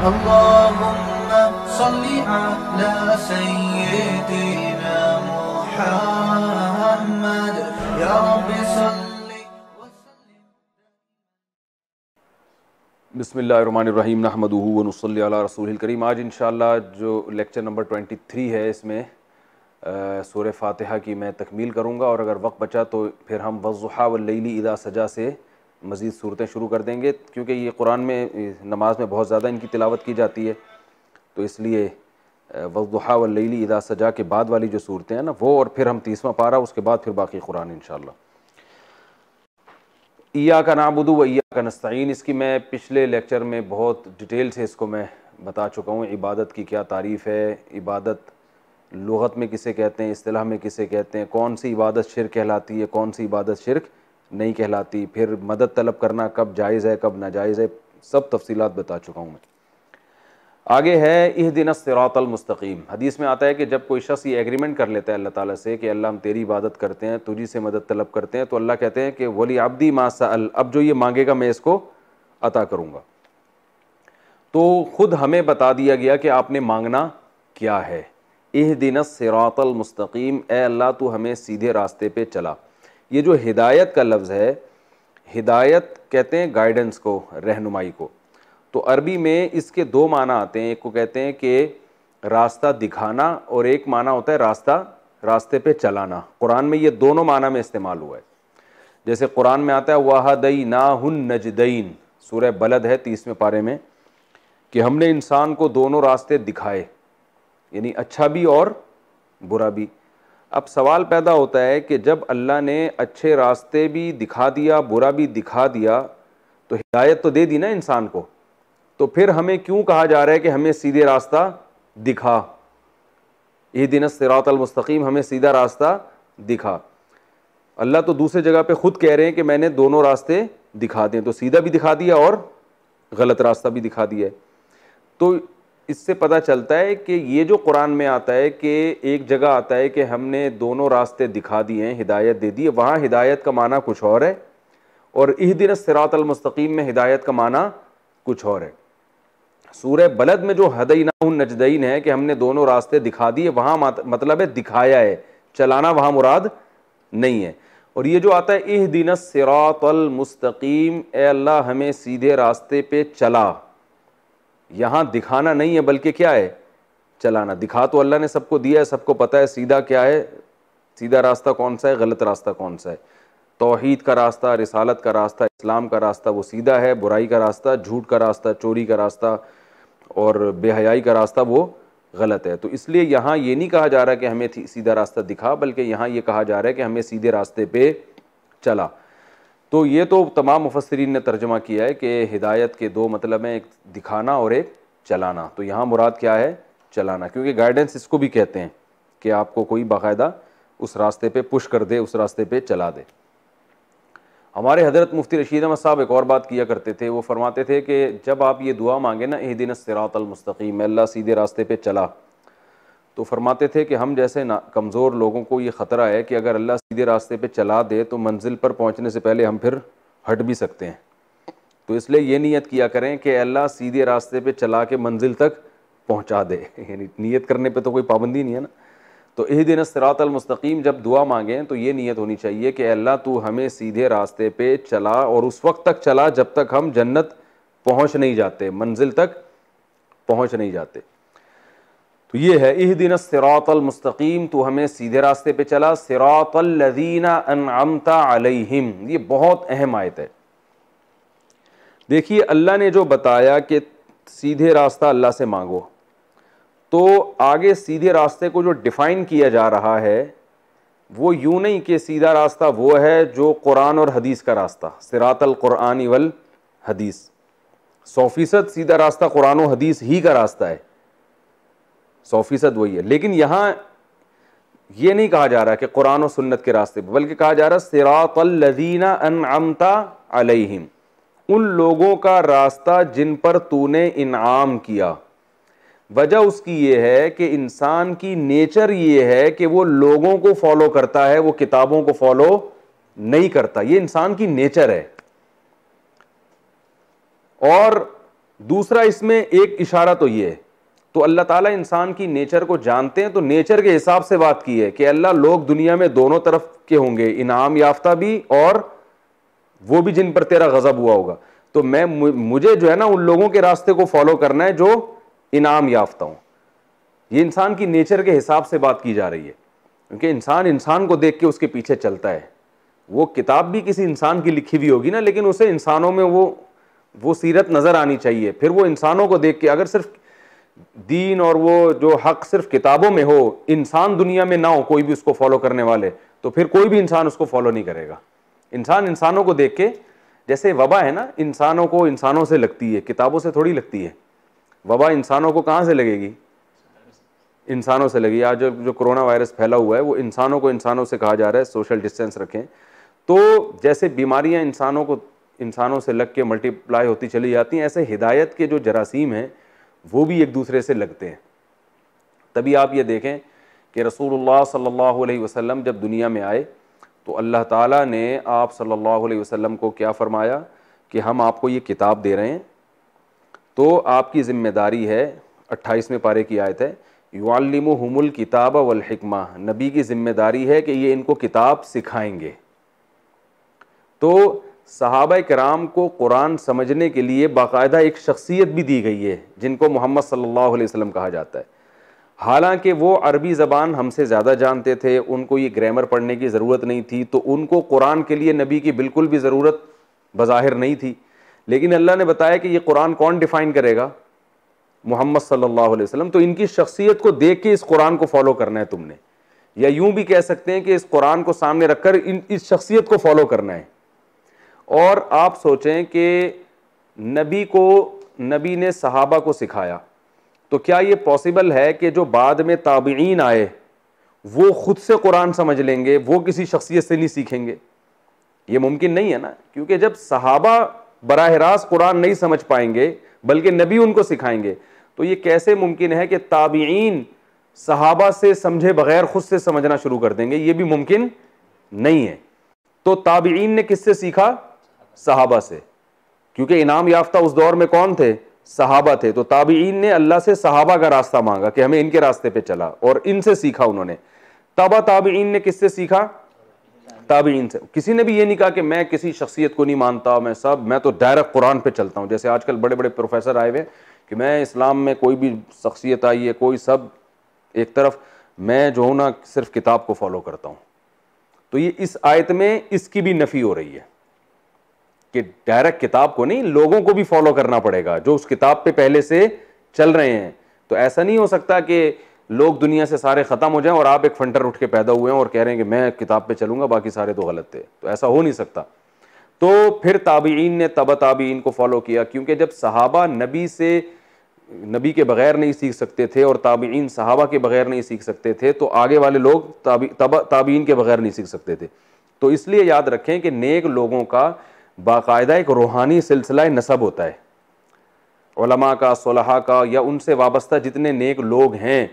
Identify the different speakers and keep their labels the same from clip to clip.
Speaker 1: अल्लाहुम्मा सल्ली अला सय्यिदिना मुहम्मद या रब्बि सल्ली व सल्लिम।
Speaker 2: बिस्मिल्लाहिर्रहमानिर्रहीम नहमदुहु व नुसल्ली अला रसूलिल करीम। आज इंशाअल्लाह जो लेक्चर नंबर 23 है इसमें सूरह फातिहा की मैं तकमील करूँगा, और अगर वक्त बचा तो फिर हम वज़्ज़ुहा वल्लैली इज़ा सजा से मज़ीद सूरतें शुरू कर देंगे, क्योंकि ये कुरान में नमाज में बहुत ज़्यादा इनकी तिलावत की जाती है, तो इसलिए वज़्ज़ुहा वल्लैली इज़ा सजा के बाद वाली जो सूरतें हैं ना वो, और फिर हम 30वां पारा, उसके बाद फिर बाकी कुरान इंशाअल्लाह। इय्याका नअबुदु व इय्याका नस्तईन, इसकी मैं पिछले लेक्चर में बहुत डिटेल से इसको मैं बता चुका हूँ। इबादत की क्या तारीफ़ है, इबादत लुग़त में किसे कहते हैं, इस्तिलाह में किसे कहते हैं, कौन सी इबादत शिर्क कहलाती है, कौन सी इबादत शिर्क नहीं कहलाती, फिर मदद तलब करना कब जायज़ है कब नाजायज़ है, सब तफसीलात बता चुका हूँ मैं। आगे है इहदिनस सिरातल मुस्तकीम। हदीस में आता है कि जब कोई शख्स ये एग्रीमेंट कर लेता है अल्लाह ताला से कि अल्लाह हम तेरी इबादत करते हैं, तुझी से मदद तलब करते हैं, तो अल्लाह कहते हैं कि वली अब्दी मा सअल, अब जो ये मांगेगा मैं इसको अता करूँगा। तो ख़ुद हमें बता दिया गया कि आपने मांगना क्या है। इहदिनस सिरातल मुस्तकीम, ए अल्लाह तू हमें सीधे रास्ते पे चला। ये जो हिदायत का लफ्ज़ है, हिदायत कहते हैं गाइडेंस को, रहनुमाई को, तो अरबी में इसके दो माना आते हैं। एक को कहते हैं कि रास्ता दिखाना, और एक माना होता है रास्ते पे चलाना। कुरान में ये दोनों माना में इस्तेमाल हुआ है। जैसे कुरान में आता है वहदैनाहुन नजदैन, सूरह बलद है 30वें पारे में, कि हमने इंसान को दोनों रास्ते दिखाए, यानी अच्छा भी और बुरा भी। अब सवाल पैदा होता है कि जब अल्लाह ने अच्छे रास्ते भी दिखा दिया, बुरा भी दिखा दिया, तो हिदायत तो दे दी ना इंसान को, तो फिर हमें क्यों कहा जा रहा है कि हमें सीधे रास्ता दिखा। इहदिनस सिरातल मुस्तकीम, हमें सीधा रास्ता दिखा। अल्लाह तो दूसरी जगह पे खुद कह रहे हैं कि मैंने दोनों रास्ते दिखा दिए, तो सीधा भी दिखा दिया और गलत रास्ता भी दिखा दिया। तो इससे पता चलता है कि ये जो कुरान में आता है कि एक जगह आता है कि हमने दोनों रास्ते दिखा दिए हैं, हिदायत दे दी है, वहाँ हिदायत का माना कुछ और है, और इहदिनस सिरातल मुस्तकीम में हिदायत का माना कुछ और है। सूरह बलद में जो हदैनाहुन नजदैन है कि हमने दोनों रास्ते दिखा दिए, वहाँ मतलब है दिखाया है, चलाना वहाँ मुराद नहीं है। और ये जो आता है इहदिनस सिरातल मुस्तकीम, ए अल्लाह हमें सीधे रास्ते पे चला, यहाँ दिखाना नहीं है बल्कि क्या है, चलाना। दिखा तो अल्लाह ने सबको दिया है, सबको पता है सीधा क्या है, सीधा रास्ता कौन सा है, गलत रास्ता कौन सा है। तौहीद का रास्ता, रिसालत का रास्ता, इस्लाम का रास्ता वो सीधा है, बुराई का रास्ता, झूठ का रास्ता, चोरी का रास्ता और बेहयाई का रास्ता वो गलत है। तो इसलिए यहाँ ये नहीं कहा जा रहा कि हमें सीधा रास्ता दिखा, बल्कि यहाँ ये कहा जा रहा है कि हमें सीधे रास्ते पे चला। तो ये तो तमाम मुफस्सिरीन ने तर्जमा किया है कि हिदायत के दो मतलब हैं, एक दिखाना और एक चलाना। तो यहाँ मुराद क्या है, चलाना, क्योंकि गाइडेंस इसको भी कहते हैं कि आपको कोई बाकायदा उस रास्ते पे पुश कर दे, उस रास्ते पे चला दे। हमारे हज़रत मुफ्ती रशीद अहमद साहब एक और बात किया करते थे, वो फरमाते थे कि जब आप ये दुआ मांगे ना इहदिनस सिरातल मुस्तकीम, अल्लाह सीधे रास्ते पे चला, तो फरमाते थे कि हम जैसे ना कमज़ोर लोगों को ये ख़तरा है कि अगर अल्लाह सीधे रास्ते पे चला दे तो मंजिल पर पहुंचने से पहले हम फिर हट भी सकते हैं। तो इसलिए ये नियत किया करें कि अल्लाह सीधे रास्ते पे चला के मंजिल तक पहुंचा दे, यानी नियत करने पे तो कोई पाबंदी नहीं है ना। तो इहदिनस सिरातल मुस्तकीम जब दुआ मांगें तो ये नियत होनी चाहिए कि अल्लाह तू हमें सीधे रास्ते पे चला, और उस वक्त तक चला जब तक हम जन्नत पहुँच नहीं जाते, मंजिल तक पहुँच नहीं जाते। तो ये है इहदिनस सिरातल मुस्तकीम, तू हमें सीधे रास्ते पे चला। सिरातल लज़ीना अनअमता अलैहिम, ये बहुत अहम आयत है। देखिए अल्लाह ने जो बताया कि सीधे रास्ता अल्लाह से मांगो, तो आगे सीधे रास्ते को जो डिफाइन किया जा रहा है वो यूं नहीं कि सीधा रास्ता वो है जो कुरान और हदीस का रास्ता, सिरातल कुरान वल हदीस, 100% सीधा रास्ता कुरान और हदीस ही का रास्ता है, 100% वही है। लेकिन यहां ये नहीं कहा जा रहा कि कुरान और सुन्नत के रास्ते पर, बल्कि कहा जा रहा सिरातल लज़ीना अनअमता अलैहिम, उन लोगों का रास्ता जिन पर तूने इनाम किया। वजह उसकी ये है कि इंसान की नेचर ये है कि वो लोगों को फॉलो करता है, वो किताबों को फॉलो नहीं करता, ये इंसान की नेचर है। और दूसरा इसमें एक इशारा तो ये है, तो अल्लाह ताला इंसान की नेचर को जानते हैं, तो नेचर के हिसाब से बात की है कि अल्लाह लोग दुनिया में दोनों तरफ के होंगे, इनाम याफ्ता भी और वो भी जिन पर तेरा गजब हुआ होगा। तो मुझे जो है ना उन लोगों के रास्ते को फॉलो करना है जो इनाम याफ्ता हूं। ये इंसान की नेचर के हिसाब से बात की जा रही है, क्योंकि इंसान इंसान को देख के उसके पीछे चलता है। वो किताब भी किसी इंसान की लिखी हुई होगी ना, लेकिन उसे इंसानों में वो सीरत नजर आनी चाहिए। फिर वो इंसानों को देख के, अगर सिर्फ दीन और वो जो हक सिर्फ किताबों में हो, इंसान दुनिया में ना हो कोई भी उसको फॉलो करने वाले, तो फिर कोई भी इंसान उसको फॉलो नहीं करेगा। इंसान इंसानों को देख के, जैसे वबा है ना, इंसानों को इंसानों से लगती है, किताबों से थोड़ी लगती है। वबा इंसानों को कहाँ से लगेगी? इंसानों से लगी। आज जो कोरोना वायरस फैला हुआ है वो इंसानों को इंसानों से कहा जा रहा है, सोशल डिस्टेंस रखें। तो जैसे बीमारियां इंसानों से लग के मल्टीप्लाई होती चली जाती हैं, ऐसे हिदायत के जो जरासीम हैं वो भी एक दूसरे से लगते हैं। तभी आप ये देखें कि रसूलुल्लाह सल्लल्लाहु अलैहि वसल्लम जब दुनिया में आए तो अल्लाह ताला ने आप सल्लल्लाहु अलैहि वसल्लम को क्या फरमाया कि हम आपको ये किताब दे रहे हैं, तो आपकी ज़िम्मेदारी है, 28वें पारे की आयत है, युअल्लिमुहुमुल किताब वल हिकमा, नबी की ज़िम्मेदारी है कि ये इनको किताब सिखाएंगे। तो सहाबा किराम को कुरान समझने के लिए बाकायदा एक शख्सियत भी दी गई है जिनको मोहम्मद सल्लल्लाहु अलैहि वसल्लम कहा जाता है। हालांकि वो अरबी ज़बान हमसे ज़्यादा जानते थे, उनको ये ग्रामर पढ़ने की ज़रूरत नहीं थी, तो उनको कुरान के लिए नबी की बिल्कुल भी ज़रूरत बज़ाहिर नहीं थी। लेकिन अल्लाह ने बताया कि ये कुरान कौन डिफ़ाइन करेगा? मोहम्मद सल्लल्लाहु अलैहि वसल्लम। तो इनकी शख्सियत को देख के इस कुरान को फॉलो करना है तुमने, या यूं भी कह सकते हैं कि इस कुरान को सामने रखकर इस शख्सियत को फॉलो करना है। और आप सोचें कि नबी ने सहाबा को सिखाया, तो क्या ये पॉसिबल है कि जो बाद में ताबीईन आए वो खुद से कुरान समझ लेंगे, वो किसी शख्सियत से नहीं सीखेंगे? ये मुमकिन नहीं है ना, क्योंकि जब सहाबा बराह रास्त कुरान नहीं समझ पाएंगे बल्कि नबी उनको सिखाएंगे, तो ये कैसे मुमकिन है कि ताबीईन सहाबा से समझे बगैर खुद से समझना शुरू कर देंगे? ये भी मुमकिन नहीं है। तो ताबीईन ने किससे सीखा? सहाबा से, क्योंकि इनाम याफ्ता उस दौर में कौन थे? सहाबा थे। तो ताबीईन ने अल्लाह से सहाबा का रास्ता मांगा कि हमें इनके रास्ते पे चला, और इनसे सीखा उन्होंने। ताबीईन ने किससे सीखा? ताबीईन से। किसी ने भी ये नहीं कहा कि मैं किसी शख्सियत को नहीं मानता, मैं तो डायरेक्ट कुरान पे चलता हूँ। जैसे आजकल बड़े बड़े प्रोफेसर आए हुए कि मैं इस्लाम में कोई भी शख्सियत आई है, कोई सब एक तरफ, मैं जो हूँ ना सिर्फ किताब को फॉलो करता हूँ। तो ये इस आयत में इसकी भी नफी हो रही है कि डायरेक्ट किताब को नहीं, लोगों को भी फॉलो करना पड़ेगा जो उस किताब पे पहले से चल रहे हैं। तो ऐसा नहीं हो सकता कि लोग दुनिया से सारे ख़त्म हो जाएं और आप एक फंटर उठ के पैदा हुए हैं और कह रहे हैं कि मैं किताब पे चलूंगा, बाकी सारे तो गलत थे। तो ऐसा हो नहीं सकता। तो फिर ताबीईन ने ताबीईन को फॉलो किया, क्योंकि जब सहाबा नबी के बगैर नहीं सीख सकते थे और ताबीईन सहाबा के बगैर नहीं सीख सकते थे, तो आगे वाले लोग ताबीईन के बगैर नहीं सीख सकते थे। तो इसलिए याद रखें कि नेक लोगों का बाकायदा एक रूहानी सिलसिला नसब होता है। उलमा का, सुलहा का, या उनसे वाबस्ता जितने नेक लोग हैं,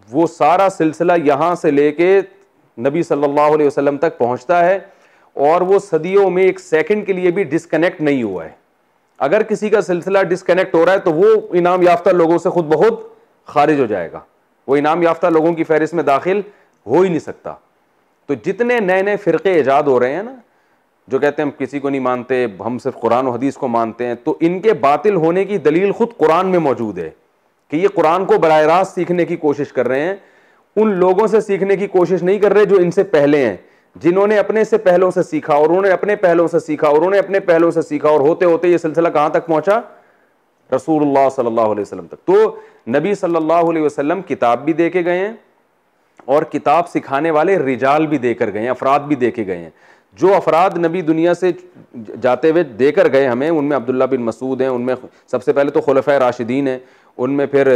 Speaker 2: वो सारा सिलसिला यहाँ से लेके नबी सल्लल्लाहु अलैहि वसल्लम तक पहुँचता है, और वो सदियों में एक सेकंड के लिए भी डिस्कनेक्ट नहीं हुआ है। अगर किसी का सिलसिला डिस्कनेक्ट हो रहा है तो वो इनाम याफ्ता लोगों से खुद ब खुद खारिज हो जाएगा, वो इनाम याफ्ता लोगों की फहरिस्त में दाखिल हो ही नहीं सकता। तो जितने नए नए फ़िरक़े ईजाद हो रहे हैं ना, जो कहते हैं हम किसी को नहीं मानते, हम सिर्फ कुरान और हदीस को मानते हैं, तो इनके बातिल होने की दलील खुद कुरान में मौजूद है कि ये कुरान को बराह रास्त सीखने की कोशिश कर रहे हैं। उन लोगों से सीखने की कोशिश नहीं कर रहे जो इनसे पहले हैं, जिन्होंने अपने से पहलों से सीखा, और उन्होंने अपने पहलों से सीखा, और उन्होंने अपने पहलों से सीखा, और होते होते ये सिलसिला कहां तक पहुंचा? रसूलुल्लाह सल्लल्लाहु अलैहि वसल्लम तक। तो नबी सल्लल्लाहु अलैहि वसल्लम किताब भी दे के गए हैं और किताब सिखाने वाले रिजाल भी देकर गए हैं, अफराद भी देके गए हैं। जो अफराद नबी दुनिया से जाते हुए देकर गए हमें, उनमें अब्दुल्ला बिन मसूद हैं, उनमें सबसे पहले तो खुलफाए राशिदीन हैं, उनमें फिर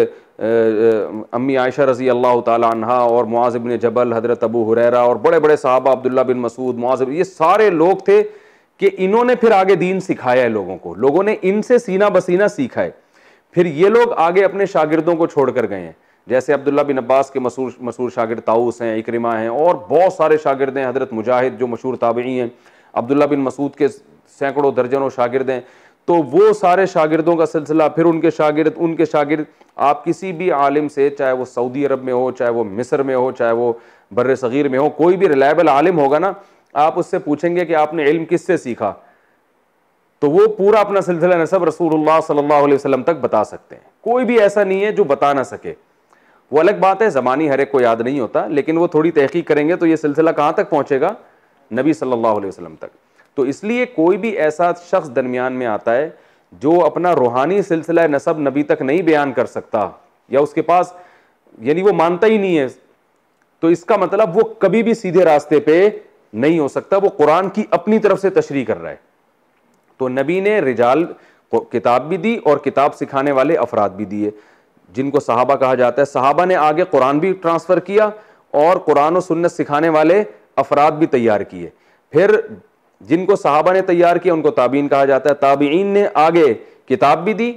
Speaker 2: अम्मी आयशा रज़ी अल्लाह ताला अन्हा और मुआज़ इब्न जबल, हज़रत अबू हुरैरा और बड़े बड़े सहाबा, अब्दुल्ला बिन मसूद, मुआज़, ये सारे लोग थे कि इन्होंने फिर आगे दीन सिखाया है लोगों को, लोगों ने इनसे सीना बसीना सीखा है। फिर ये लोग आगे अपने शागिर्दों को छोड़ कर गए हैं, जैसे अब्दुल्ला बिन अब्बास के मशहूर शागिर्द ताऊस हैं, इकरिमा हैं, और बहुत सारे शागिर्द हैं, हज़रत मुजाहिद जो मशहूर ताबई हैं, अब्दुल्ला बिन मसूद के सैकड़ों दर्जनों शागिर्द हैं। तो वो सारे शागिर्दों का सिलसिला, फिर उनके शागिर्द, आप किसी भी आलिम से, चाहे वो सऊदी अरब में हो, चाहे वो मिस्र में हो, चाहे वो बर्र सगीर में हो, कोई भी रिलायबल आलिम होगा ना, आप उससे पूछेंगे कि आपने इल्म किससे सीखा, तो वो पूरा अपना सिलसिला नसब रसूलुल्लाह सल्लल्लाहु अलैहि वसल्लम तक बता सकते हैं। कोई भी ऐसा नहीं है जो बता ना सके। वो अलग बात है, ज़मानी हर एक को याद नहीं होता, लेकिन वो थोड़ी तहकीक करेंगे तो ये सिलसिला कहाँ तक पहुँचेगा? नबी सल्लल्लाहु अलैहि वसल्लम तक। तो इसलिए कोई भी ऐसा शख्स दरमियान में आता है जो अपना रूहानी सिलसिला नसब नबी तक नहीं बयान कर सकता, या उसके पास यानी वो मानता ही नहीं है, तो इसका मतलब वो कभी भी सीधे रास्ते पे नहीं हो सकता, वो कुरान की अपनी तरफ से तशरीह कर रहा है। तो नबी ने रिजाल को किताब भी दी और किताब सिखाने वाले अफराद भी दिए, जिनको सहाबा कहा जाता है। सहाबा ने आगे कुरान भी ट्रांसफर किया और कुरान और सुन्नत सिखाने वाले अफराद भी तैयार किए। फिर जिनको सहाबा ने तैयार किया उनको ताबीन कहा जाता है। ताबीन ने आगे किताब भी दी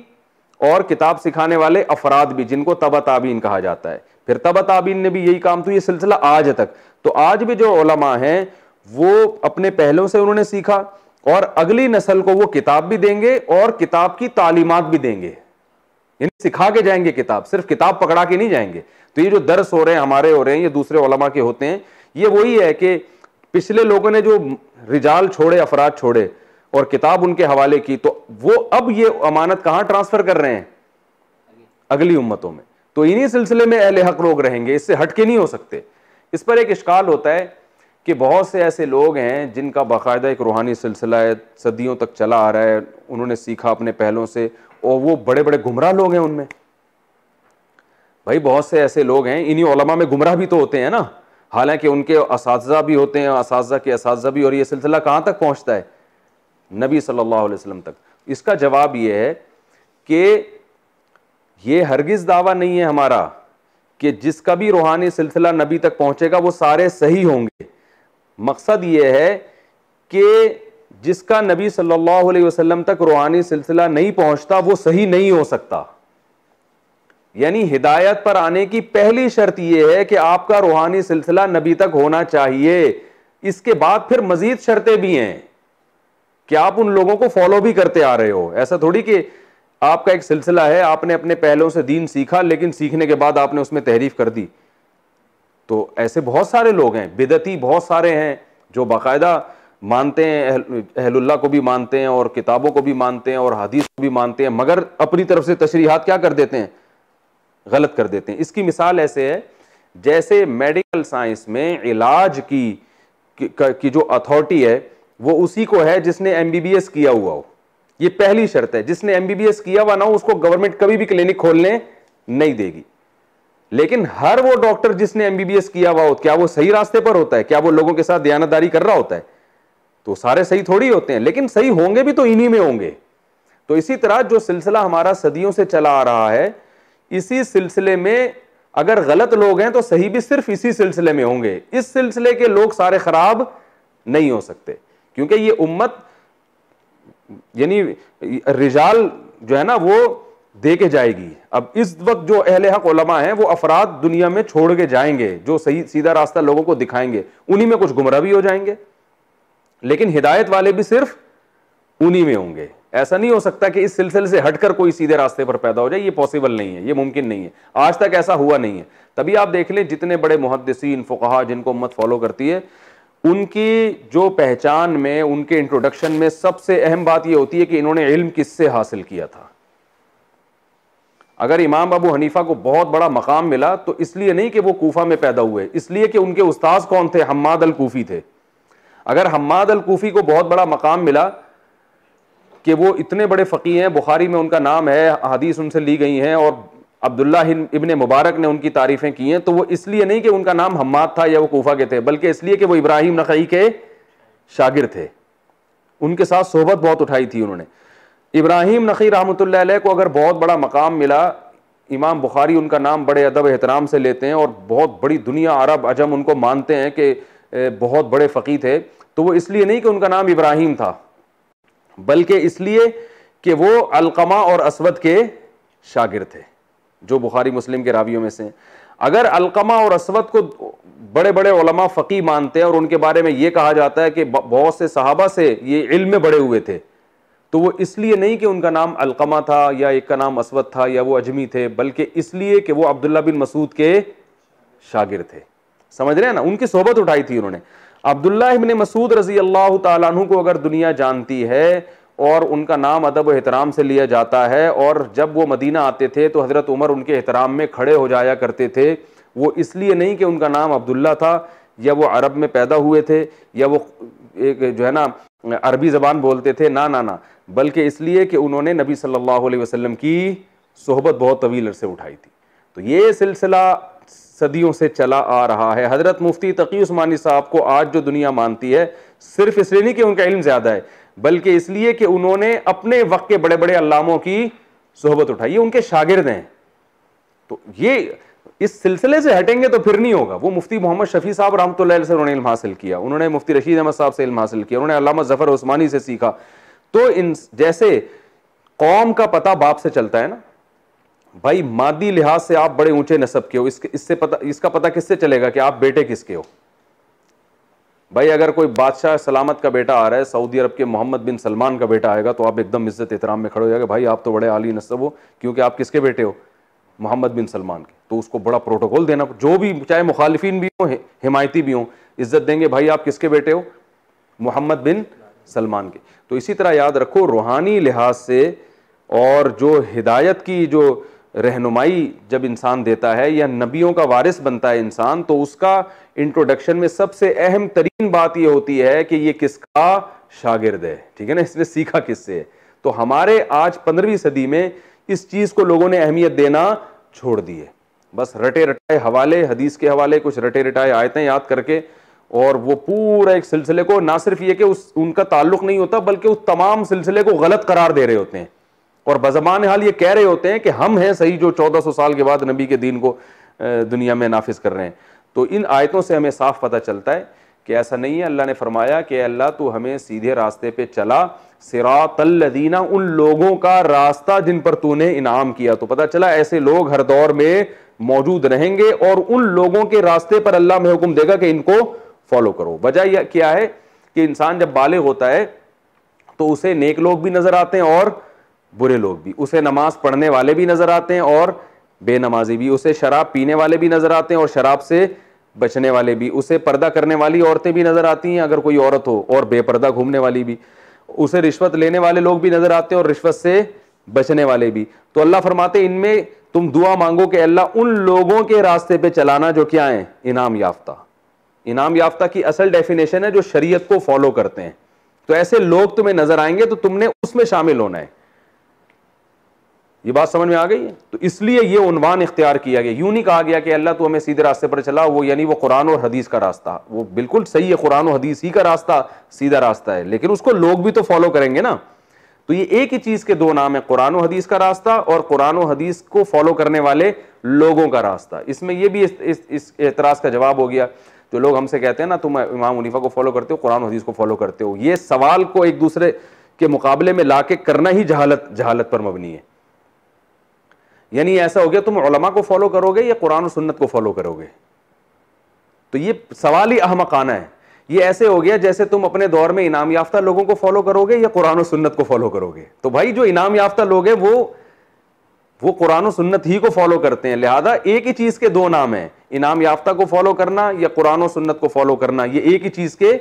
Speaker 2: और किताब सिखाने वाले अफराद भी, जिनको तबा ताबीन कहा जाता है। फिर तबा ताबीन ने भी यही काम, तो ये सिलसिला आज तक। तो आज भी जो उलमा हैं वो अपने पहलों से उन्होंने सीखा और अगली नस्ल को वो किताब भी देंगे और किताब की तालीमात भी देंगे, यानी सिखा के जाएंगे किताब, सिर्फ किताब पकड़ा के नहीं जाएंगे। तो ये जो दर्स हो रहे हैं, हमारे हो रहे हैं, ये दूसरे उलमा के होते हैं, ये वही है कि पिछले लोगों ने जो रिजाल छोड़े, अफराद छोड़े और किताब उनके हवाले की, तो वो अब ये अमानत कहां ट्रांसफर कर रहे हैं? अगली उम्मतों में। तो इन्हीं सिलसिले में अहले हक लोग रहेंगे, इससे हटके नहीं हो सकते। इस पर एक इश्काल होता है कि बहुत से ऐसे लोग हैं जिनका बाकायदा एक रूहानी सिलसिला है, सदियों तक चला आ रहा है, उन्होंने सीखा अपने पहलों से, और वो बड़े बड़े गुमराह लोग हैं उनमें। भाई बहुत से ऐसे लोग हैं, इन्हीं उलमा में गुमराह भी तो होते हैं ना, हालांकि उनके असातिज़ा भी होते हैं, असातिज़ा के असातिज़ा भी, और ये सिलसिला कहाँ तक पहुँचता है? नबी सल्लल्लाहु अलैहि वसल्लम तक। इसका जवाब ये है कि ये हरगिज़ दावा नहीं है हमारा कि जिसका भी रूहानी सिलसिला नबी तक पहुँचेगा वो सारे सही होंगे। मकसद ये है कि जिसका नबी सल्लल्लाहु अलैहि वसल्लम तक रूहानी सिलसिला नहीं पहुँचता वो सही नहीं हो सकता। यानी हिदायत पर आने की पहली शर्त यह है कि आपका रूहानी सिलसिला नबी तक होना चाहिए। इसके बाद फिर मजीद शर्तें भी हैं कि आप उन लोगों को फॉलो भी करते आ रहे हो। ऐसा थोड़ी कि आपका एक सिलसिला है, आपने अपने पहलों से दीन सीखा, लेकिन सीखने के बाद आपने उसमें तहरीफ कर दी। तो ऐसे बहुत सारे लोग हैं, बिदती बहुत सारे हैं जो बाकायदा मानते हैं, अहलुल्लाह को भी मानते हैं और किताबों को भी मानते हैं और हदीस को भी मानते हैं, मगर अपनी तरफ से तशरीहात क्या कर देते हैं? गलत कर देते हैं। इसकी मिसाल ऐसे है जैसे मेडिकल साइंस में इलाज की जो अथॉरिटी है वो उसी को है जिसने एमबीबीएस किया हुआ हो। ये पहली शर्त है, जिसने एमबीबीएस किया हुआ ना हो उसको गवर्नमेंट कभी भी क्लिनिक खोलने नहीं देगी। लेकिन हर वो डॉक्टर जिसने एमबीबीएस किया हुआ हो, क्या वो सही रास्ते पर होता है? क्या वो लोगों के साथ दयानतदारी कर रहा होता है? तो सारे सही थोड़ी होते हैं, लेकिन सही होंगे भी तो इन्हीं में होंगे। तो इसी तरह जो सिलसिला हमारा सदियों से चला आ रहा है, इसी सिलसिले में अगर गलत लोग हैं तो सही भी सिर्फ इसी सिलसिले में होंगे। इस सिलसिले के लोग सारे खराब नहीं हो सकते, क्योंकि ये उम्मत यानी रिजाल जो है ना वो दे के जाएगी। अब इस वक्त जो अहले हक उलमा हैं वो अफराद दुनिया में छोड़ के जाएंगे जो सही सीधा रास्ता लोगों को दिखाएंगे। उन्हीं में कुछ गुमराह भी हो जाएंगे, लेकिन हिदायत वाले भी सिर्फ उन्हीं में होंगे। ऐसा नहीं हो सकता कि इस सिलसिले से हटकर कोई सीधे रास्ते पर पैदा हो जाए, ये पॉसिबल नहीं है, ये मुमकिन नहीं है। आज तक ऐसा हुआ नहीं है। तभी आप देख लें जितने बड़े मुहद्दिसीन फुक़हा जिनको उम्मत फॉलो करती है, उनकी जो पहचान में, उनके इंट्रोडक्शन में सबसे अहम बात यह होती है कि इन्होंने इल्म किससे हासिल किया था। अगर इमाम अबू हनीफा को बहुत बड़ा मकाम मिला तो इसलिए नहीं कि वो कूफा में पैदा हुए, इसलिए कि उनके उस्ताद कौन थे? हम्माद अल कूफी थे। अगर हम्माद अल कूफी को बहुत बड़ा मकाम मिला कि वो इतने बड़े फ़कीह हैं, बुखारी में उनका नाम है, हदीस उनसे ली गई हैं और अब्दुल्ला इब्ने मुबारक ने उनकी तारीफ़ें की हैं, तो वो इसलिए नहीं कि उनका नाम हम्माद था या वो कूफा के थे, बल्कि इसलिए कि वो इब्राहिम नखई के शागिर थे, उनके साथ सोहबत बहुत उठाई थी उन्होंने। इब्राहिम नखई रहमतुल्लाह अलैह को अगर बहुत बड़ा मकाम मिला, इमाम बुखारी उनका नाम बड़े अदब एहतराम से लेते हैं और बहुत बड़ी दुनिया अरब अजम उनको मानते हैं कि बहुत बड़े फ़कीह थे, तो वो इसलिए नहीं कि उनका नाम इब्राहिम था, बल्कि इसलिए कि वो अलकमा और असवद के शागिर थे, जो बुखारी मुस्लिम के रावियों में से। अगर अलकमा और असवद को बड़े बड़े उलमा फ़कीह मानते हैं और उनके बारे में ये कहा जाता है कि बहुत से सहाबा से ये इल्म में बड़े हुए थे, तो वो इसलिए नहीं कि उनका नाम अलकमा था या एक का नाम असवद था या वो अजमी थे, बल्कि इसलिए कि वो अब्दुल्ला बिन मसूद के शागिर्द थे। समझ रहे हैं ना, उनकी सोहबत उठाई थी उन्होंने। अब्दुल्ला इब्न मसूद रजी अल्लाह ताला अन्हु को अगर दुनिया जानती है और उनका नाम अदब और एहतराम से लिया जाता है, और जब वो मदीना आते थे तो हज़रत उमर उनके एहतराम में खड़े हो जाया करते थे, वो इसलिए नहीं कि उनका नाम अब्दुल्ला था या वो अरब में पैदा हुए थे या वो एक जो है ना अरबी ज़बान बोलते थे, ना ना ना, बल्कि इसलिए कि उन्होंने नबी सल्लल्लाहु अलैहि वसल्लम की सोहबत बहुत तवील अरसे उठाई थी। तो ये सिलसिला सदियों से चला आ रहा है। हज़रत मुफ्ती तकी उस्मानी साहब को आज जो दुनिया मानती है, सिर्फ इसलिए नहीं कि उनका इल्म ज़्यादा है, बल्कि इसलिए कि उन्होंने अपने वक्त के बड़े बड़े अल्लामों की सोहबत उठाई, ये उनके शागिर्द हैं। तो ये इस सिलसिले से हटेंगे तो फिर नहीं होगा। वो मुफ्ती मोहम्मद शफी साहब रहमतुल्लाह अलैह से उन्होंने इल्म हासिल किया, उन्होंने मुफ्ती रशीद अहमद साहब से इल्म हासिल किया, उन्होंने अल्लामा ज़फ़र उस्मानी से सीखा। तो इन जैसे कौम का पता बाप से चलता है ना भाई, मादी लिहाज से आप बड़े ऊंचे नस्ब के हो, इसका पता किससे चलेगा कि आप बेटे किसके हो? भाई अगर कोई बादशाह सलामत का बेटा आ रहा है, सऊदी अरब के मोहम्मद बिन सलमान का बेटा आएगा, तो आप एकदम इज्जत एहतराम में खड़े हो जाएगा, भाई आप तो बड़े आली नस्ब हो, क्योंकि आप किसके बेटे हो? मोहम्मद बिन सलमान के। तो उसको बड़ा प्रोटोकॉल देना, जो भी चाहे मुखालिफिन भी हो हिमायती भी हो, इज्जत देंगे, भाई आप किसके बेटे हो? मोहम्मद बिन सलमान के। तो इसी तरह याद रखो, रूहानी लिहाज से और जो हिदायत की जो रहनुमाई जब इंसान देता है या नबियों का वारिस बनता है इंसान, तो उसका इंट्रोडक्शन में सबसे अहम तरीन बात यह होती है कि ये किसका शागिर्द है, ठीक है ना, इसने सीखा किससे है। तो हमारे आज 15वीं सदी में इस चीज को लोगों ने अहमियत देना छोड़ दी है। बस रटे रटाए हवाले, हदीस के हवाले, कुछ रटे रटाए आयतें याद करके, और वो पूरा एक सिलसिले को, ना सिर्फ ये कि उनका ताल्लुक नहीं होता, बल्कि उस तमाम सिलसिले को गलत करार दे रहे होते हैं, और बज़बान हाल ये कह रहे होते हैं कि हम हैं सही जो 1400 साल के बाद नबी के दीन को दुनिया में नाफिज कर रहे हैं। तो इन आयतों से हमें साफ पता चलता है कि ऐसा नहीं है। अल्लाह ने फरमाया कि अल्लाह तू हमें सीधे रास्ते पे चला, सिरातल लदीना, उन लोगों का रास्ता जिन पर तूने इनाम किया। तो पता चला ऐसे लोग हर दौर में मौजूद रहेंगे, और उन लोगों के रास्ते पर अल्लाह में हुक्म देगा कि इनको फॉलो करो। वजह क्या है कि इंसान जब बालिग होता है तो उसे नेक लोग भी नजर आते हैं और बुरे लोग भी, उसे नमाज पढ़ने वाले भी नजर आते हैं और बेनमाजी भी, उसे शराब पीने वाले भी नजर आते हैं और शराब से बचने वाले भी, उसे पर्दा करने वाली औरतें भी नजर आती हैं अगर कोई औरत हो, और बेपर्दा घूमने वाली भी, उसे रिश्वत लेने वाले लोग भी नजर आते हैं और रिश्वत से बचने वाले भी। तो अल्लाह फरमाते इनमें तुम दुआ मांगो कि अल्लाह उन लोगों के रास्ते पे चलाना जो क्या है, इनाम याफ्ता। इनाम याफ्ता की असल डेफिनेशन है जो शरीयत को फॉलो करते हैं। तो ऐसे लोग तुम्हें नजर आएंगे तो तुमने उसमें शामिल होना है। ये बात समझ में आ गई है? तो इसलिए ये उन्वान इख्तियार किया गया। यूं नहीं कहा गया कि अल्लाह तू हमें सीधे रास्ते पर चला, वो यानी वो कुरान और हदीस का रास्ता, वो बिल्कुल सही है, कुरान और हदीस ही का रास्ता सीधा रास्ता है, लेकिन उसको लोग भी तो फॉलो करेंगे ना। तो ये एक ही चीज के दो नाम है, कुरान और हदीस का रास्ता और कुरान और हदीस को फॉलो करने वाले लोगों का रास्ता। इसमें ये भी इस एतराज का जवाब हो गया। तो लोग हमसे कहते हैं ना, तुम इमाम हनीफा को फॉलो करते हो, कुरान और हदीस को फॉलो करते हो। ये सवाल को एक दूसरे के मुकाबले में लाके करना ही जहालत पर मबनी है। यानी ऐसा हो गया, तुम उलमा को फॉलो करोगे या कुरान और सुन्नत को फॉलो करोगे? तो ये सवाल ही अहमकाना है। ये ऐसे हो गया जैसे तुम अपने दौर में इनाम याफ्ता लोगों को फॉलो करोगे या कुरान और सुन्नत को फॉलो करोगे। तो भाई जो इनाम याफ्ता लोग हैं वो कुरान और सुन्नत ही को फॉलो करते हैं। लिहाजा एक ही चीज के दो नाम है, इनाम याफ्ता को फॉलो करना या कुरान और सुन्नत को फॉलो करना। ये एक ही चीज के